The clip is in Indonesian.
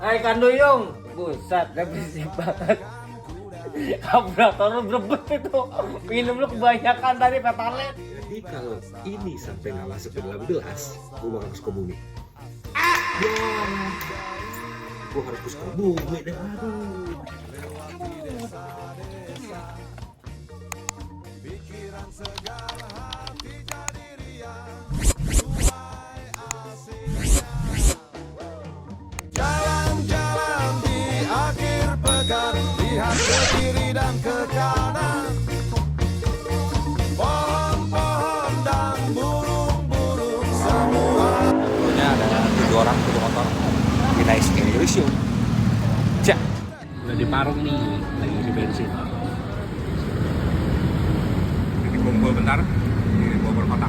Hai Kanduyung, buset, gak berisik banget. Kabrator lu berebet itu, minum lu kebanyakan tadi petalet. Jadi kalau ini sampai nggak masuk ke dalam gelas, gue bakal ke Sukabumi. Gue harus ke Sukabumi deh. Aduh. Jalan-jalan di akhir pekan, lihat ke kiri dan ke kanan. Pohon-pohon dan burung-burung semua. Tentunya ada 7 orang 7 motor. Kita isi show. Cak. Udah di Parung nih, lagi di bensin. Ini kumpul bentar di Bogor Kota.